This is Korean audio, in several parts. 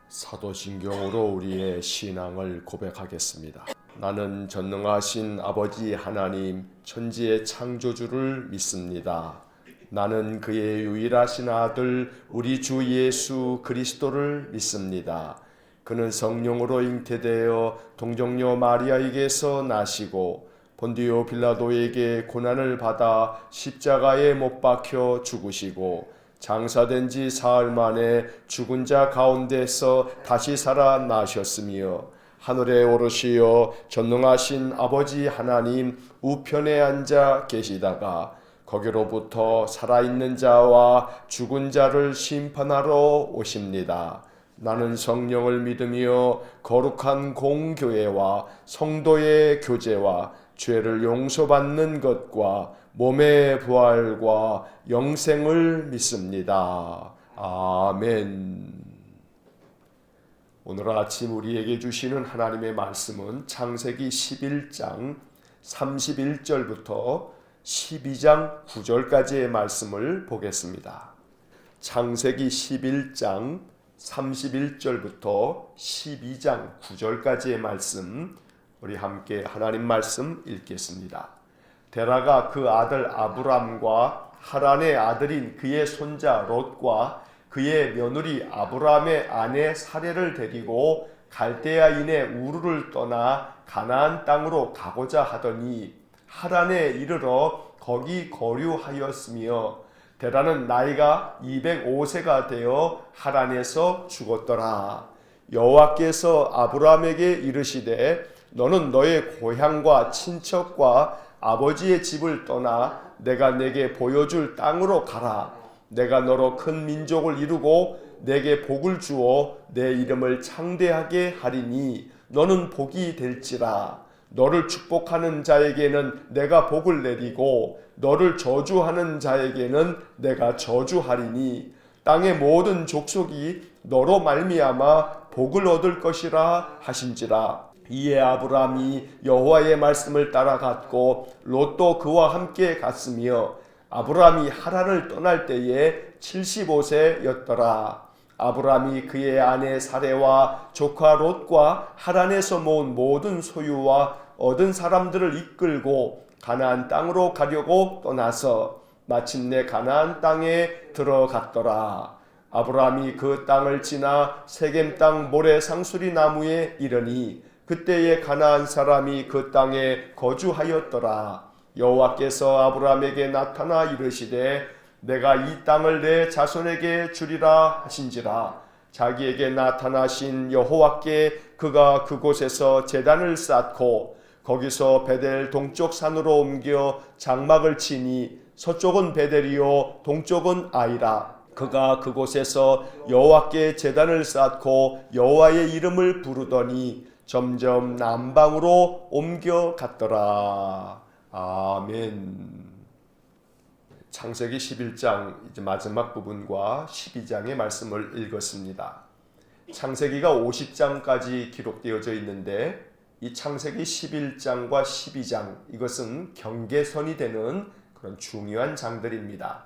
사도신경으로 우리의 신앙을 고백하겠습니다. 나는 전능하신 아버지 하나님 천지의 창조주를 믿습니다. 나는 그의 유일하신 아들 우리 주 예수 그리스도를 믿습니다. 그는 성령으로 잉태되어 동정녀 마리아에게서 나시고 본디오 빌라도에게 고난을 받아 십자가에 못 박혀 죽으시고 장사된 지 사흘 만에 죽은 자 가운데서 다시 살아나셨으며 하늘에 오르시어 전능하신 아버지 하나님 우편에 앉아 계시다가 거기로부터 살아있는 자와 죽은 자를 심판하러 오십니다. 나는 성령을 믿으며 거룩한 공교회와 성도의 교제와 죄를 용서받는 것과 몸의 부활과 영생을 믿습니다. 아멘. 오늘 아침 우리에게 주시는 하나님의 말씀은 창세기 11장 31절부터 12장 9절까지의 말씀을 보겠습니다. 창세기 11장 31절부터 12장 9절까지의 말씀, 우리 함께 하나님 말씀 읽겠습니다. 데라가 그 아들 아브람과 하란의 아들인 그의 손자 롯과 그의 며느리 아브람의 아내 사레를 데리고 갈대아인의 우르를 떠나 가나안 땅으로 가고자 하더니 하란에 이르러 거기 거류하였으며 데라는 나이가 205세가 되어 하란에서 죽었더라. 여호와께서 아브람에게 이르시되 너는 너의 고향과 친척과 아버지의 집을 떠나 내가 내게 보여줄 땅으로 가라. 내가 너로 큰 민족을 이루고 내게 복을 주어 내 이름을 창대하게 하리니 너는 복이 될지라. 너를 축복하는 자에게는 내가 복을 내리고 너를 저주하는 자에게는 내가 저주하리니 땅의 모든 족속이 너로 말미암아 복을 얻을 것이라 하신지라. 이에 아브람이 여호와의 말씀을 따라갔고 롯도 그와 함께 갔으며 아브람이 하란을 떠날 때에 75세였더라. 아브람이 그의 아내 사레와 조카 롯과 하란에서 모은 모든 소유와 얻은 사람들을 이끌고 가나안 땅으로 가려고 떠나서 마침내 가나안 땅에 들어갔더라. 아브람이 그 땅을 지나 세겜 땅 모래 상수리 나무에 이르니 그때에 가나안 사람이 그 땅에 거주하였더라. 여호와께서 아브람에게 나타나 이르시되 내가 이 땅을 내 자손에게 주리라 하신지라. 자기에게 나타나신 여호와께 그가 그곳에서 제단을 쌓고 거기서 베델 동쪽 산으로 옮겨 장막을 치니 서쪽은 베델이요 동쪽은 아이라. 그가 그곳에서 여호와께 제단을 쌓고 여호와의 이름을 부르더니 점점 남방으로 옮겨갔더라. 아멘. 창세기 11장 이제 마지막 부분과 12장의 말씀을 읽었습니다. 창세기가 50장까지 기록되어져 있는데 이 창세기 11장과 12장 이것은 경계선이 되는 그런 중요한 장들입니다.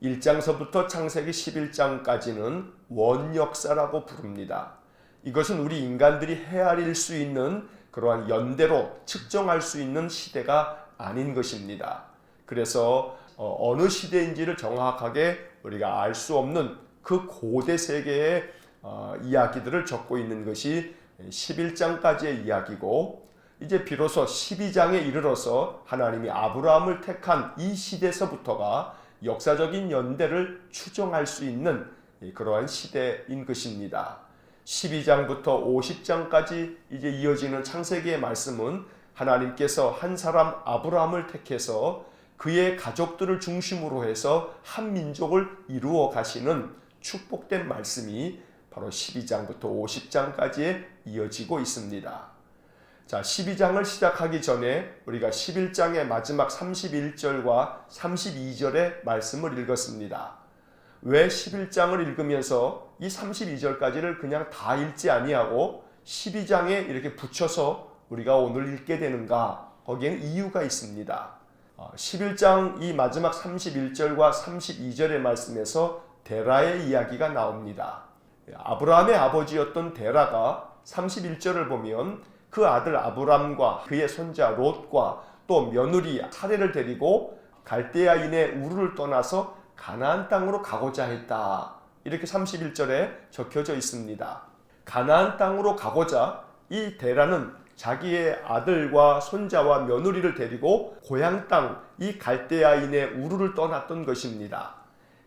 1장서부터 창세기 11장까지는 원역사라고 부릅니다. 이것은 우리 인간들이 헤아릴 수 있는 그러한 연대로 측정할 수 있는 시대가 아닌 것입니다. 그래서 어느 시대인지를 정확하게 우리가 알 수 없는 그 고대 세계의 이야기들을 적고 있는 것이 11장까지의 이야기고 이제 비로소 12장에 이르러서 하나님이 아브라함을 택한 이 시대에서부터가 역사적인 연대를 추정할 수 있는 그러한 시대인 것입니다. 12장부터 50장까지 이제 이어지는 창세기의 말씀은 하나님께서 한 사람 아브라함을 택해서 그의 가족들을 중심으로 해서 한 민족을 이루어 가시는 축복된 말씀이 바로 12장부터 50장까지에 이어지고 있습니다. 자, 12장을 시작하기 전에 우리가 11장의 마지막 31절과 32절의 말씀을 읽었습니다. 왜 11장을 읽으면서 이 32절까지를 그냥 다 읽지 아니하고 12장에 이렇게 붙여서 우리가 오늘 읽게 되는가? 거기에는 이유가 있습니다. 11장 이 마지막 31절과 32절의 말씀에서 데라의 이야기가 나옵니다. 아브라함의 아버지였던 데라가 31절을 보면 그 아들 아브람과 그의 손자 롯과 또 며느리 사레를 데리고 갈대아인의 우르를 떠나서 가나안 땅으로 가고자 했다. 이렇게 31절에 적혀져 있습니다. 가나안 땅으로 가고자 이 데라는 자기의 아들과 손자와 며느리를 데리고 고향 땅 이 갈대아인의 우르를 떠났던 것입니다.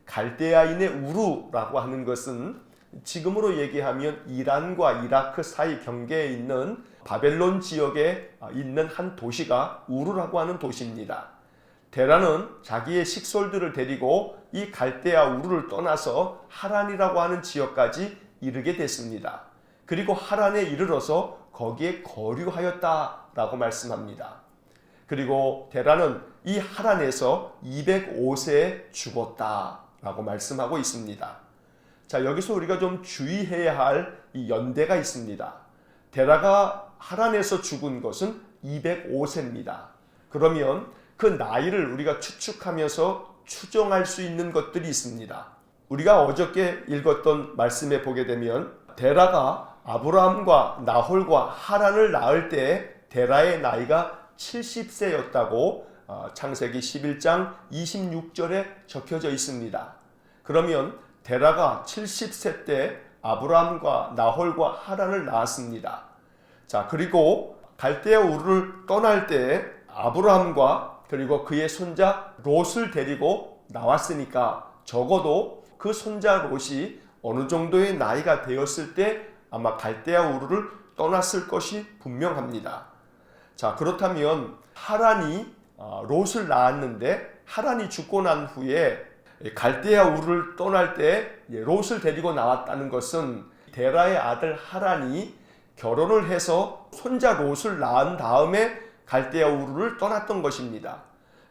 갈대아인의 우르라고 하는 것은 지금으로 얘기하면 이란과 이라크 사이 경계에 있는 바벨론 지역에 있는 한 도시가 우르라고 하는 도시입니다. 데라는 자기의 식솔들을 데리고 이 갈대아 우르를 떠나서 하란이라고 하는 지역까지 이르게 됐습니다. 그리고 하란에 이르러서 거기에 거류하였다라고 말씀합니다. 그리고 데라는 이 하란에서 205세에 죽었다라고 말씀하고 있습니다. 자, 여기서 우리가 좀 주의해야 할 이 연대가 있습니다. 데라가 하란에서 죽은 것은 205세입니다. 그러면 그 나이를 우리가 추측하면서 추정할 수 있는 것들이 있습니다. 우리가 어저께 읽었던 말씀에 보게 되면 데라가 아브라함과 나홀과 하란을 낳을 때 데라의 나이가 70세였다고 창세기 11장 26절에 적혀져 있습니다. 그러면 데라가 70세 때 아브라함과 나홀과 하란을 낳았습니다. 자, 그리고 갈대아 우르를 떠날 때 아브라함과 그리고 그의 손자 롯을 데리고 나왔으니까 적어도 그 손자 롯이 어느 정도의 나이가 되었을 때 아마 갈대아 우르를 떠났을 것이 분명합니다. 자, 그렇다면 하란이 롯을 낳았는데 하란이 죽고 난 후에 갈대아 우르를 떠날 때 롯을 데리고 나왔다는 것은 데라의 아들 하란이 결혼을 해서 손자 롯을 낳은 다음에 갈대아 우르를 떠났던 것입니다.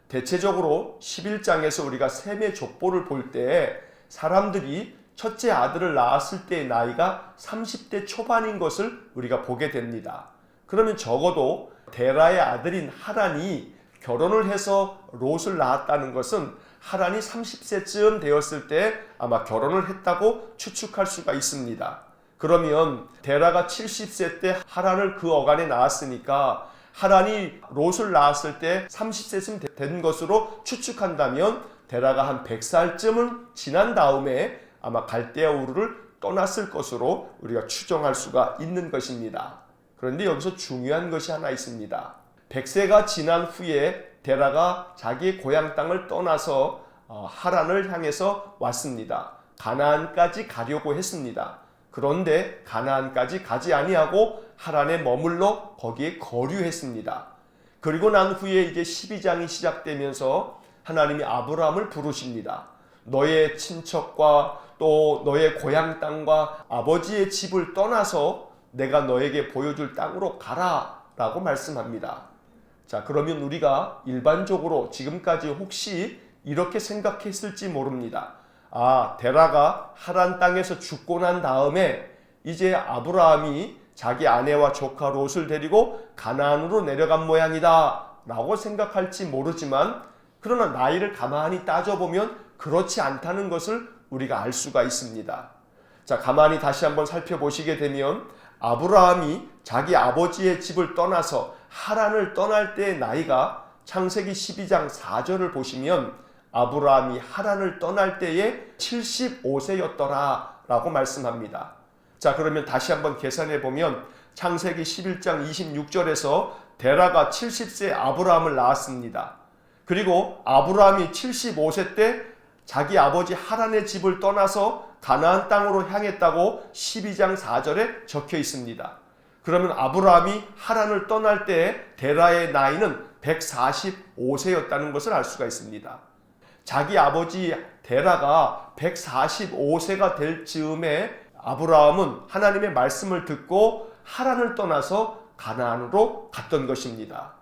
대체적으로 11장에서 우리가 셈의 족보를 볼 때 사람들이 첫째 아들을 낳았을 때의 나이가 30대 초반인 것을 우리가 보게 됩니다. 그러면 적어도 데라의 아들인 하란이 결혼을 해서 롯을 낳았다는 것은 하란이 30세쯤 되었을 때 아마 결혼을 했다고 추측할 수가 있습니다. 그러면 데라가 70세 때 하란을 그 어간에 낳았으니까 하란이 롯을 낳았을 때 30세쯤 된 것으로 추측한다면 데라가 한 100살쯤은 지난 다음에 아마 갈대아 우르를 떠났을 것으로 우리가 추정할 수가 있는 것입니다. 그런데 여기서 중요한 것이 하나 있습니다. 100세가 지난 후에 데라가 자기 고향 땅을 떠나서 하란을 향해서 왔습니다. 가나안까지 가려고 했습니다. 그런데 가나안까지 가지 아니하고 하란에 머물러 거기에 거류했습니다. 그리고 난 후에 이제 12장이 시작되면서 하나님이 아브라함을 부르십니다. 너의 친척과 또 너의 고향 땅과 아버지의 집을 떠나서 내가 너에게 보여줄 땅으로 가라 라고 말씀합니다. 자, 그러면 우리가 일반적으로 지금까지 혹시 이렇게 생각했을지 모릅니다. 데라가 하란 땅에서 죽고 난 다음에 이제 아브라함이 자기 아내와 조카 롯을 데리고 가나안으로 내려간 모양이다 라고 생각할지 모르지만, 그러나 나이를 가만히 따져보면 그렇지 않다는 것을 우리가 알 수가 있습니다. 자, 가만히 다시 한번 살펴보시게 되면 아브라함이 자기 아버지의 집을 떠나서 하란을 떠날 때의 나이가 창세기 12장 4절을 보시면 아브라함이 하란을 떠날 때에 75세였더라 라고 말씀합니다. 자, 그러면 다시 한번 계산해 보면 창세기 11장 26절에서 데라가 70세 아브라함을 낳았습니다. 그리고 아브라함이 75세 때 자기 아버지 하란의 집을 떠나서 가나안 땅으로 향했다고 12장 4절에 적혀 있습니다. 그러면 아브라함이 하란을 떠날 때 데라의 나이는 145세였다는 것을 알 수가 있습니다. 자기 아버지 데라가 145세가 될 즈음에 아브라함은 하나님의 말씀을 듣고 하란을 떠나서 가나안으로 갔던 것입니다.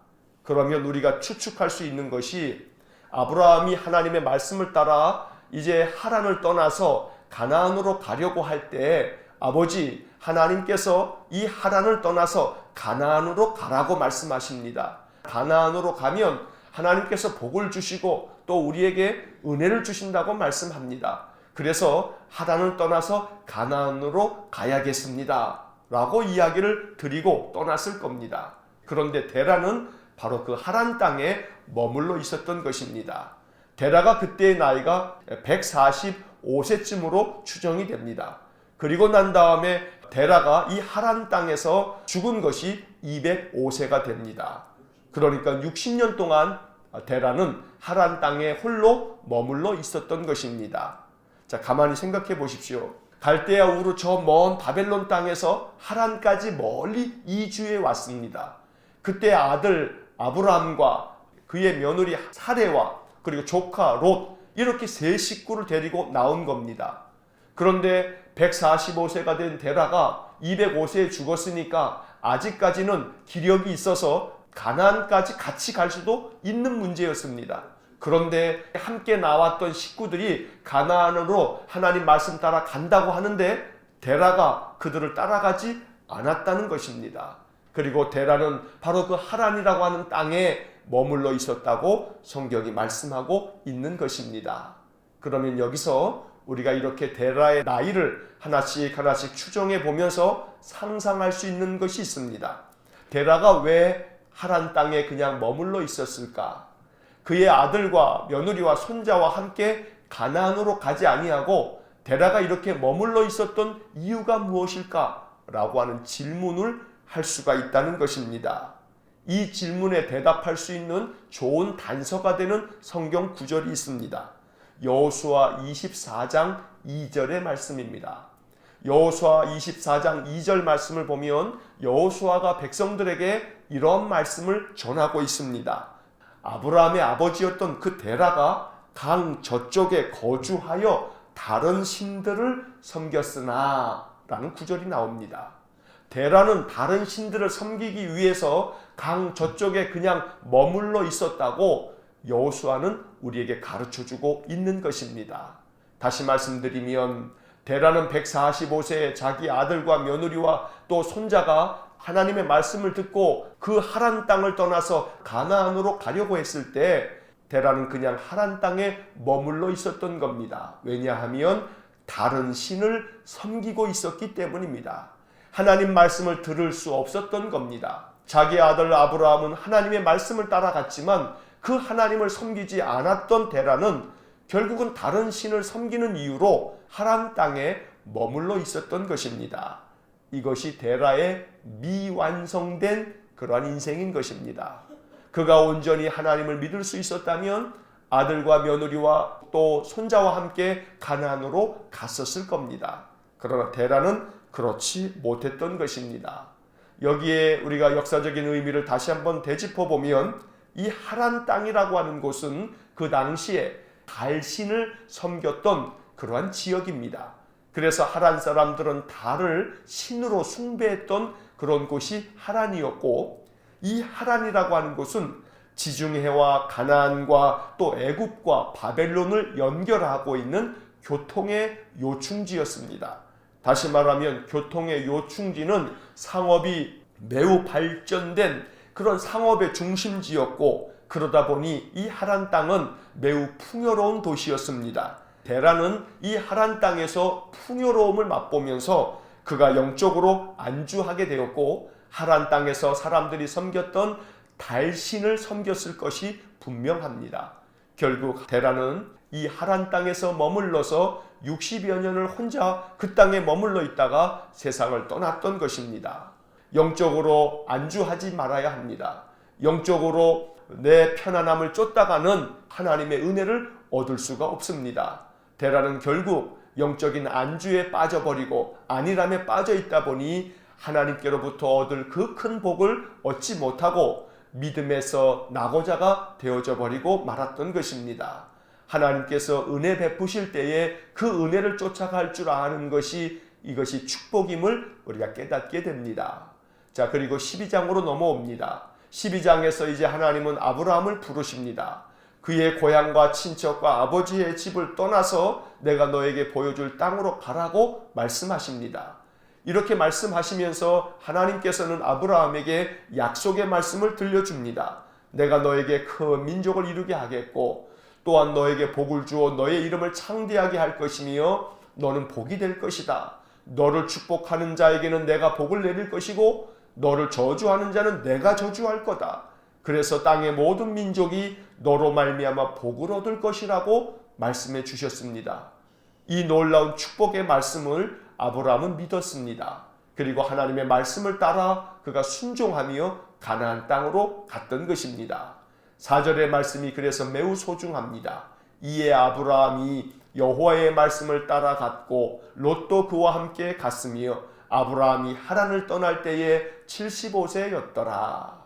그러면 우리가 추측할 수 있는 것이 아브라함이 하나님의 말씀을 따라 이제 하란을 떠나서 가나안으로 가려고 할 때 아버지 하나님께서 이 하란을 떠나서 가나안으로 가라고 말씀하십니다. 가나안으로 가면 하나님께서 복을 주시고 또 우리에게 은혜를 주신다고 말씀합니다. 그래서 하란을 떠나서 가나안으로 가야겠습니다 라고 이야기를 드리고 떠났을 겁니다. 그런데 데라는 바로 그 하란 땅에 머물러 있었던 것입니다. 데라가 그때의 나이가 145세쯤으로 추정이 됩니다. 그리고 난 다음에 데라가 이 하란 땅에서 죽은 것이 205세가 됩니다. 그러니까 60년 동안 데라는 하란 땅에 홀로 머물러 있었던 것입니다. 자, 가만히 생각해 보십시오. 갈대아 우르 저 먼 바벨론 땅에서 하란까지 멀리 이주해 왔습니다. 그때 아들 아브라함과 그의 며느리 사레와 그리고 조카 롯 이렇게 세 식구를 데리고 나온 겁니다. 그런데 145세가 된 데라가 205세에 죽었으니까 아직까지는 기력이 있어서 가나안까지 같이 갈 수도 있는 문제였습니다. 그런데 함께 나왔던 식구들이 가나안으로 하나님 말씀 따라 간다고 하는데 데라가 그들을 따라가지 않았다는 것입니다. 그리고 데라는 바로 그 하란이라고 하는 땅에 머물러 있었다고 성경이 말씀하고 있는 것입니다. 그러면 여기서 우리가 이렇게 데라의 나이를 하나씩 추정해 보면서 상상할 수 있는 것이 있습니다. 데라가 왜 하란 땅에 그냥 머물러 있었을까? 그의 아들과 며느리와 손자와 함께 가나안으로 가지 아니하고 데라가 이렇게 머물러 있었던 이유가 무엇일까? 라고 하는 질문을 할 수가 있다는 것입니다. 이 질문에 대답할 수 있는 좋은 단서가 되는 성경 구절이 있습니다. 여호수아 24장 2절의 말씀입니다. 여호수아 24장 2절 말씀을 보면 여호수아가 백성들에게 이런 말씀을 전하고 있습니다. 아브라함의 아버지였던 그 데라가 강 저쪽에 거주하여 다른 신들을 섬겼으나 라는 구절이 나옵니다. 데라는 다른 신들을 섬기기 위해서 강 저쪽에 그냥 머물러 있었다고 여호수아는 우리에게 가르쳐주고 있는 것입니다. 다시 말씀드리면 데라는 145세에 자기 아들과 며느리와 또 손자가 하나님의 말씀을 듣고 그 하란 땅을 떠나서 가나안으로 가려고 했을 때 데라는 그냥 하란 땅에 머물러 있었던 겁니다. 왜냐하면 다른 신을 섬기고 있었기 때문입니다. 하나님 말씀을 들을 수 없었던 겁니다. 자기 아들 아브라함은 하나님의 말씀을 따라갔지만 그 하나님을 섬기지 않았던 데라는 결국은 다른 신을 섬기는 이유로 하란 땅에 머물러 있었던 것입니다. 이것이 데라의 미완성된 그러한 인생인 것입니다. 그가 온전히 하나님을 믿을 수 있었다면 아들과 며느리와 또 손자와 함께 가나안으로 갔었을 겁니다. 그러나 데라는 그렇지 못했던 것입니다. 여기에 우리가 역사적인 의미를 다시 한번 되짚어 보면 이 하란 땅이라고 하는 곳은 그 당시에 달신을 섬겼던 그러한 지역입니다. 그래서 하란 사람들은 달을 신으로 숭배했던 그런 곳이 하란이었고, 이 하란이라고 하는 곳은 지중해와 가나안과 또 애굽과 바벨론을 연결하고 있는 교통의 요충지였습니다. 다시 말하면 교통의 요충지는 상업이 매우 발전된 그런 상업의 중심지였고, 그러다 보니 이 하란 땅은 매우 풍요로운 도시였습니다. 데라는 이 하란 땅에서 풍요로움을 맛보면서 그가 영적으로 안주하게 되었고, 하란 땅에서 사람들이 섬겼던 달신을 섬겼을 것이 분명합니다. 결국 데라는 이 하란 땅에서 머물러서 60여 년을 혼자 그 땅에 머물러 있다가 세상을 떠났던 것입니다. 영적으로 안주하지 말아야 합니다. 영적으로 내 편안함을 쫓다가는 하나님의 은혜를 얻을 수가 없습니다. 데라는 결국 영적인 안주에 빠져버리고 안일함에 빠져 있다 보니 하나님께로부터 얻을 그 큰 복을 얻지 못하고 믿음에서 낙오자가 되어져 버리고 말았던 것입니다. 하나님께서 은혜 베푸실 때에 그 은혜를 쫓아갈 줄 아는 것이 이것이 축복임을 우리가 깨닫게 됩니다. 자, 그리고 12장으로 넘어옵니다. 12장에서 이제 하나님은 아브라함을 부르십니다. 그의 고향과 친척과 아버지의 집을 떠나서 내가 너에게 보여줄 땅으로 가라고 말씀하십니다. 이렇게 말씀하시면서 하나님께서는 아브라함에게 약속의 말씀을 들려줍니다. 내가 너에게 큰 민족을 이루게 하겠고 또한 너에게 복을 주어 너의 이름을 창대하게 할 것이며 너는 복이 될 것이다. 너를 축복하는 자에게는 내가 복을 내릴 것이고 너를 저주하는 자는 내가 저주할 거다. 그래서 땅의 모든 민족이 너로 말미암아 복을 얻을 것이라고 말씀해 주셨습니다. 이 놀라운 축복의 말씀을 아브라함은 믿었습니다. 그리고 하나님의 말씀을 따라 그가 순종하며 가나안 땅으로 갔던 것입니다. 4절의 말씀이 그래서 매우 소중합니다. 이에 아브라함이 여호와의 말씀을 따라갔고 롯도 그와 함께 갔으며 아브라함이 하란을 떠날 때에 75세였더라.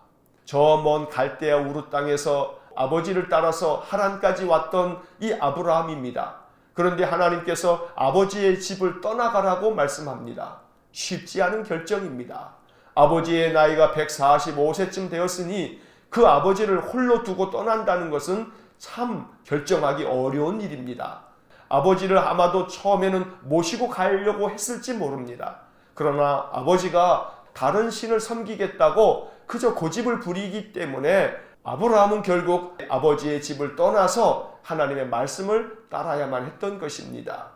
저 먼 갈대아 우르 땅에서 아버지를 따라서 하란까지 왔던 이 아브라함입니다. 그런데 하나님께서 아버지의 집을 떠나가라고 말씀합니다. 쉽지 않은 결정입니다. 아버지의 나이가 145세쯤 되었으니 그 아버지를 홀로 두고 떠난다는 것은 참 결정하기 어려운 일입니다. 아버지를 아마도 처음에는 모시고 가려고 했을지 모릅니다. 그러나 아버지가 다른 신을 섬기겠다고 그저 고집을 부리기 때문에 아브라함은 결국 아버지의 집을 떠나서 하나님의 말씀을 따라야만 했던 것입니다.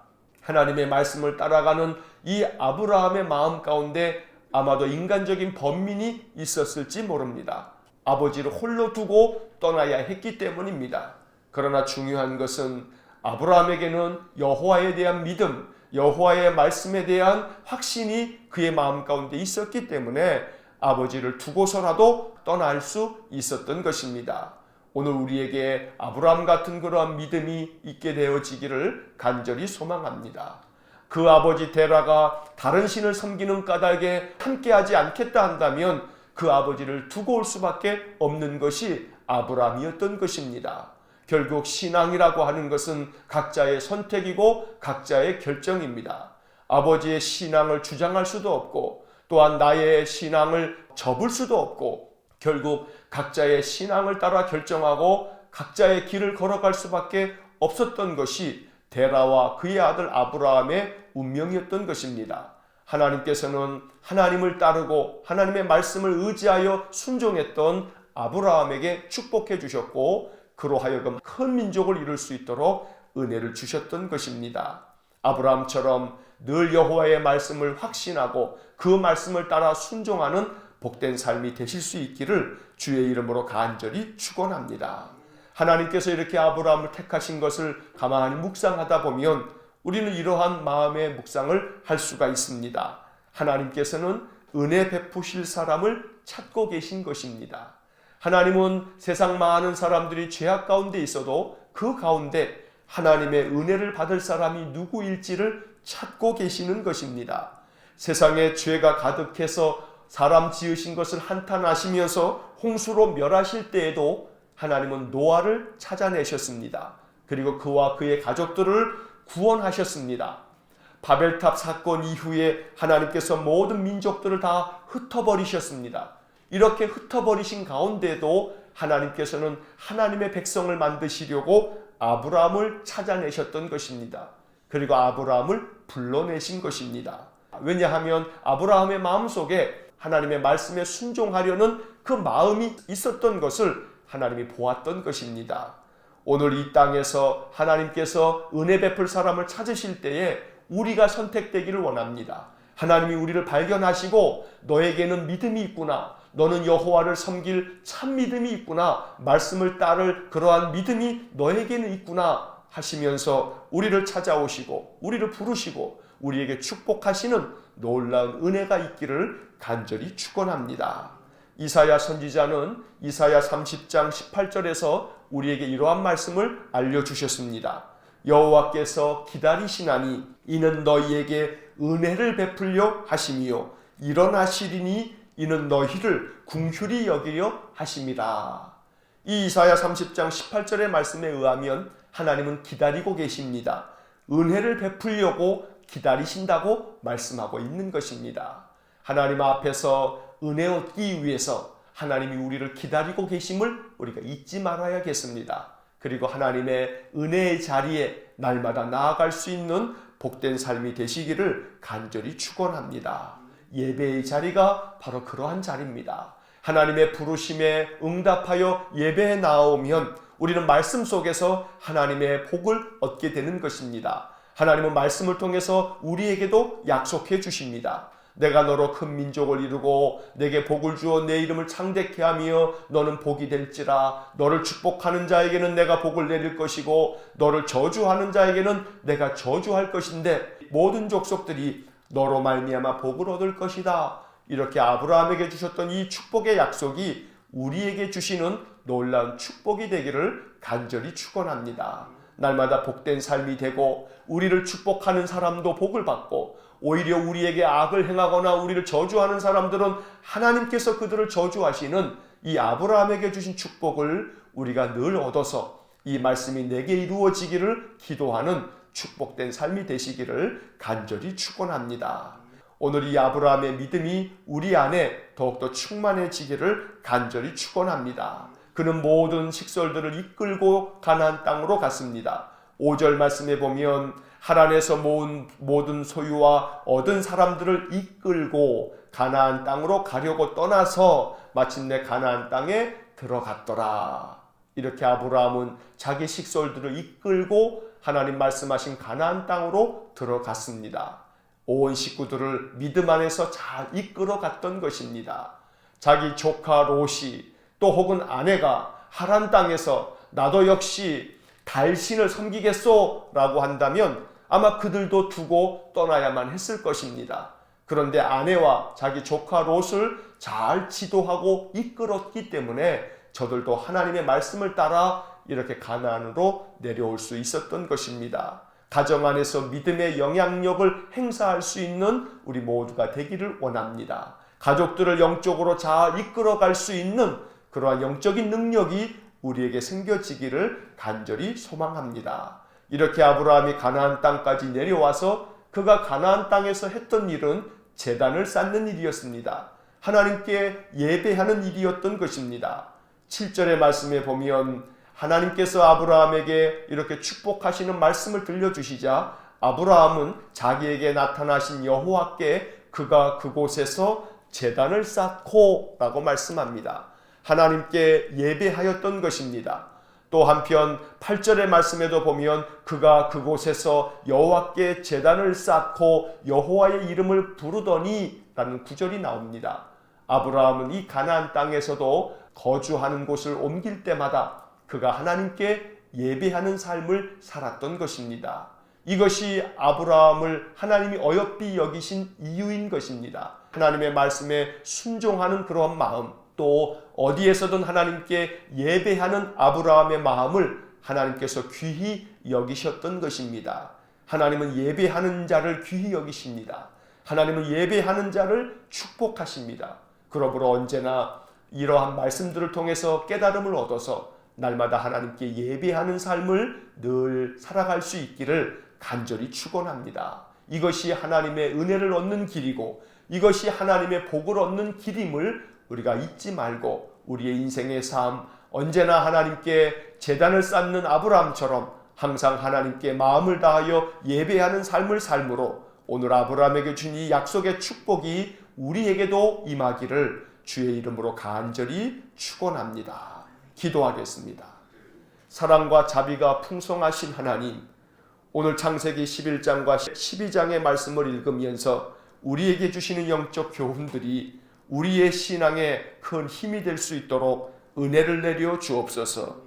하나님의 말씀을 따라가는 이 아브라함의 마음 가운데 아마도 인간적인 번민이 있었을지 모릅니다. 아버지를 홀로 두고 떠나야 했기 때문입니다. 그러나 중요한 것은 아브라함에게는 여호와에 대한 믿음, 여호와의 말씀에 대한 확신이 그의 마음 가운데 있었기 때문에 아버지를 두고서라도 떠날 수 있었던 것입니다. 오늘 우리에게 아브라함 같은 그러한 믿음이 있게 되어지기를 간절히 소망합니다. 그 아버지 데라가 다른 신을 섬기는 까닭에 함께하지 않겠다 한다면 그 아버지를 두고 올 수밖에 없는 것이 아브라함이었던 것입니다. 결국 신앙이라고 하는 것은 각자의 선택이고 각자의 결정입니다. 아버지의 신앙을 주장할 수도 없고 또한 나의 신앙을 접을 수도 없고 결국 각자의 신앙을 따라 결정하고 각자의 길을 걸어갈 수밖에 없었던 것이 데라와 그의 아들 아브라함의 운명이었던 것입니다. 하나님께서는 하나님을 따르고 하나님의 말씀을 의지하여 순종했던 아브라함에게 축복해 주셨고 그로 하여금 큰 민족을 이룰 수 있도록 은혜를 주셨던 것입니다. 아브라함처럼 늘 여호와의 말씀을 확신하고 그 말씀을 따라 순종하는 복된 삶이 되실 수 있기를 주의 이름으로 간절히 축원합니다. 하나님께서 이렇게 아브라함을 택하신 것을 가만히 묵상하다 보면 우리는 이러한 마음의 묵상을 할 수가 있습니다. 하나님께서는 은혜 베푸실 사람을 찾고 계신 것입니다. 하나님은 세상 많은 사람들이 죄악 가운데 있어도 그 가운데 하나님의 은혜를 받을 사람이 누구일지를 찾고 계시는 것입니다. 세상에 죄가 가득해서 사람 지으신 것을 한탄하시면서 홍수로 멸하실 때에도 하나님은 노아를 찾아내셨습니다. 그리고 그와 그의 가족들을 구원하셨습니다. 바벨탑 사건 이후에 하나님께서 모든 민족들을 다 흩어버리셨습니다. 이렇게 흩어버리신 가운데도 하나님께서는 하나님의 백성을 만드시려고 아브라함을 찾아내셨던 것입니다. 그리고 아브라함을 불러내신 것입니다. 왜냐하면 아브라함의 마음속에 하나님의 말씀에 순종하려는 그 마음이 있었던 것을 하나님이 보았던 것입니다. 오늘 이 땅에서 하나님께서 은혜 베풀 사람을 찾으실 때에 우리가 선택되기를 원합니다. 하나님이 우리를 발견하시고 너에게는 믿음이 있구나. 너는 여호와를 섬길 참 믿음이 있구나. 말씀을 따를 그러한 믿음이 너에게는 있구나 하시면서 우리를 찾아오시고 우리를 부르시고 우리에게 축복하시는 놀라운 은혜가 있기를 간절히 축원합니다. 이사야 선지자는 이사야 30장 18절에서 우리에게 이러한 말씀을 알려주셨습니다. 여호와께서 기다리시나니 이는 너희에게 은혜를 베풀려 하심이요 일어나시리니 이는 너희를 궁휼히 여기려 하심이라. 이 이사야 30장 18절의 말씀에 의하면 하나님은 기다리고 계십니다. 은혜를 베풀려고 기다리신다고 말씀하고 있는 것입니다. 하나님 앞에서 은혜 얻기 위해서 하나님이 우리를 기다리고 계심을 우리가 잊지 말아야겠습니다. 그리고 하나님의 은혜의 자리에 날마다 나아갈 수 있는 복된 삶이 되시기를 간절히 축원합니다. 예배의 자리가 바로 그러한 자리입니다. 하나님의 부르심에 응답하여 예배에 나오면 우리는 말씀 속에서 하나님의 복을 얻게 되는 것입니다. 하나님은 말씀을 통해서 우리에게도 약속해 주십니다. 내가 너로 큰 민족을 이루고 내게 복을 주어 내 이름을 창대케 하며 너는 복이 될지라. 너를 축복하는 자에게는 내가 복을 내릴 것이고 너를 저주하는 자에게는 내가 저주할 것인데 모든 족속들이 너로 말미암아 복을 얻을 것이다. 이렇게 아브라함에게 주셨던 이 축복의 약속이 우리에게 주시는 놀라운 축복이 되기를 간절히 축원합니다. 날마다 복된 삶이 되고 우리를 축복하는 사람도 복을 받고 오히려 우리에게 악을 행하거나 우리를 저주하는 사람들은 하나님께서 그들을 저주하시는 이 아브라함에게 주신 축복을 우리가 늘 얻어서 이 말씀이 내게 이루어지기를 기도하는 축복된 삶이 되시기를 간절히 축원합니다. 오늘 이 아브라함의 믿음이 우리 안에 더욱더 충만해지기를 간절히 축원합니다. 그는 모든 식솔들을 이끌고 가나안 땅으로 갔습니다. 5절 말씀에 보면 하란에서 모은 모든 소유와 얻은 사람들을 이끌고 가나안 땅으로 가려고 떠나서 마침내 가나안 땅에 들어갔더라. 이렇게 아브라함은 자기 식솔들을 이끌고 하나님 말씀하신 가나안 땅으로 들어갔습니다. 온 식구들을 믿음 안에서 잘 이끌어 갔던 것입니다. 자기 조카 롯이 또 혹은 아내가 하란 땅에서 나도 역시 달신을 섬기겠소 라고 한다면 아마 그들도 두고 떠나야만 했을 것입니다. 그런데 아내와 자기 조카 롯을 잘 지도하고 이끌었기 때문에 저들도 하나님의 말씀을 따라 이렇게 가나안으로 내려올 수 있었던 것입니다. 가정 안에서 믿음의 영향력을 행사할 수 있는 우리 모두가 되기를 원합니다. 가족들을 영적으로 잘 이끌어갈 수 있는 그러한 영적인 능력이 우리에게 생겨지기를 간절히 소망합니다. 이렇게 아브라함이 가나안 땅까지 내려와서 그가 가나안 땅에서 했던 일은 제단을 쌓는 일이었습니다. 하나님께 예배하는 일이었던 것입니다. 7절의 말씀에 보면 하나님께서 아브라함에게 이렇게 축복하시는 말씀을 들려주시자 아브라함은 자기에게 나타나신 여호와께 그가 그곳에서 제단을 쌓고 라고 말씀합니다. 하나님께 예배하였던 것입니다. 또 한편 8절의 말씀에도 보면 그가 그곳에서 여호와께 제단을 쌓고 여호와의 이름을 부르더니 라는 구절이 나옵니다. 아브라함은 이 가나안 땅에서도 거주하는 곳을 옮길 때마다 그가 하나님께 예배하는 삶을 살았던 것입니다. 이것이 아브라함을 하나님이 어여삐 여기신 이유인 것입니다. 하나님의 말씀에 순종하는 그런 마음, 또 어디에서든 하나님께 예배하는 아브라함의 마음을 하나님께서 귀히 여기셨던 것입니다. 하나님은 예배하는 자를 귀히 여기십니다. 하나님은 예배하는 자를 축복하십니다. 그러므로 언제나 이러한 말씀들을 통해서 깨달음을 얻어서 날마다 하나님께 예배하는 삶을 늘 살아갈 수 있기를 간절히 축원합니다. 이것이 하나님의 은혜를 얻는 길이고 이것이 하나님의 복을 얻는 길임을 우리가 잊지 말고 우리의 인생의 삶 언제나 하나님께 제단을 쌓는 아브라함처럼 항상 하나님께 마음을 다하여 예배하는 삶을 삶으로 오늘 아브라함에게 준 이 약속의 축복이 우리에게도 임하기를 주의 이름으로 간절히 축원합니다. 기도하겠습니다. 사랑과 자비가 풍성하신 하나님, 오늘 창세기 11장과 12장의 말씀을 읽으면서 우리에게 주시는 영적 교훈들이 우리의 신앙에 큰 힘이 될 수 있도록 은혜를 내려 주옵소서.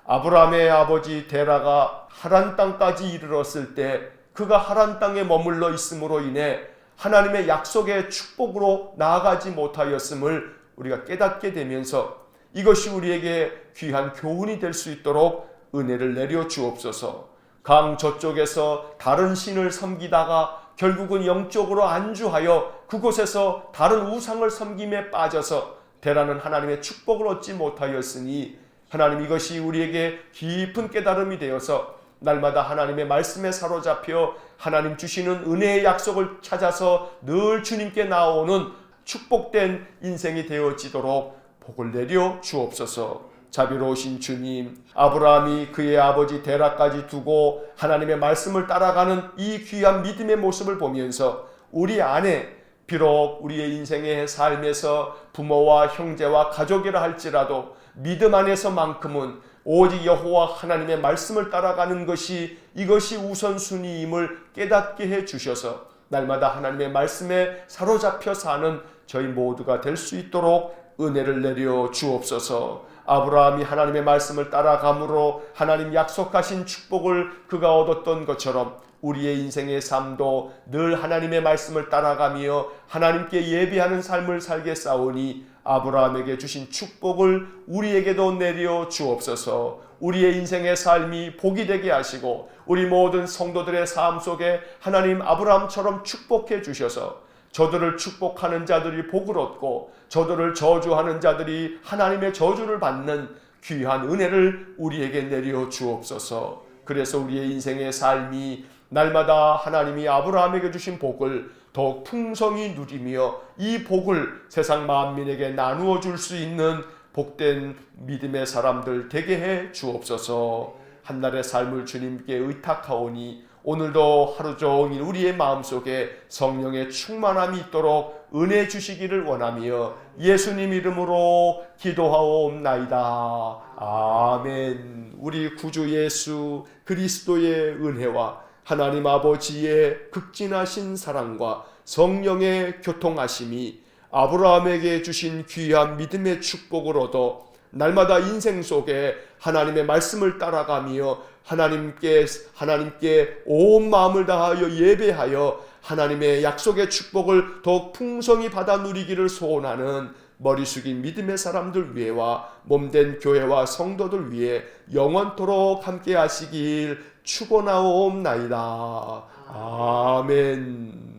아브라함의 아버지 데라가 하란 땅까지 이르렀을 때 그가 하란 땅에 머물러 있음으로 인해 하나님의 약속의 축복으로 나아가지 못하였음을 우리가 깨닫게 되면서 이것이 우리에게 귀한 교훈이 될 수 있도록 은혜를 내려 주옵소서. 강 저쪽에서 다른 신을 섬기다가 결국은 영적으로 안주하여 그곳에서 다른 우상을 섬김에 빠져서 데라는 하나님의 축복을 얻지 못하였으니 하나님 이것이 우리에게 깊은 깨달음이 되어서 날마다 하나님의 말씀에 사로잡혀 하나님 주시는 은혜의 약속을 찾아서 늘 주님께 나오는 축복된 인생이 되어지도록 복을 내려 주옵소서. 자비로우신 주님, 아브라함이 그의 아버지 데라까지 두고 하나님의 말씀을 따라가는 이 귀한 믿음의 모습을 보면서 우리 안에 비록 우리의 인생의 삶에서 부모와 형제와 가족이라 할지라도 믿음 안에서만큼은 오직 여호와 하나님의 말씀을 따라가는 것이 이것이 우선순위임을 깨닫게 해 주셔서 날마다 하나님의 말씀에 사로잡혀 사는 저희 모두가 될 수 있도록 은혜를 내려 주옵소서. 아브라함이 하나님의 말씀을 따라감으로 하나님 약속하신 축복을 그가 얻었던 것처럼 우리의 인생의 삶도 늘 하나님의 말씀을 따라가며 하나님께 예배하는 삶을 살겠사오니 아브라함에게 주신 축복을 우리에게도 내려 주옵소서. 우리의 인생의 삶이 복이 되게 하시고 우리 모든 성도들의 삶 속에 하나님 아브라함처럼 축복해 주셔서 저들을 축복하는 자들이 복을 얻고 저들을 저주하는 자들이 하나님의 저주를 받는 귀한 은혜를 우리에게 내려 주옵소서. 그래서 우리의 인생의 삶이 날마다 하나님이 아브라함에게 주신 복을 더욱 풍성히 누리며 이 복을 세상 만민에게 나누어 줄 수 있는 복된 믿음의 사람들 되게 해 주옵소서. 한날의 삶을 주님께 의탁하오니 오늘도 하루 종일 우리의 마음속에 성령의 충만함이 있도록 은혜 주시기를 원하며 예수님 이름으로 기도하옵나이다. 아멘. 우리 구주 예수 그리스도의 은혜와 하나님 아버지의 극진하신 사랑과 성령의 교통하심이 아브라함에게 주신 귀한 믿음의 축복을 얻어 날마다 인생 속에 하나님의 말씀을 따라가며 하나님께 온 마음을 다하여 예배하여 하나님의 약속의 축복을 더욱 풍성히 받아 누리기를 소원하는 머리 숙인 믿음의 사람들 위에와 몸된 교회와 성도들 위에 영원토록 함께 하시길 축원하옵나이다. 아멘.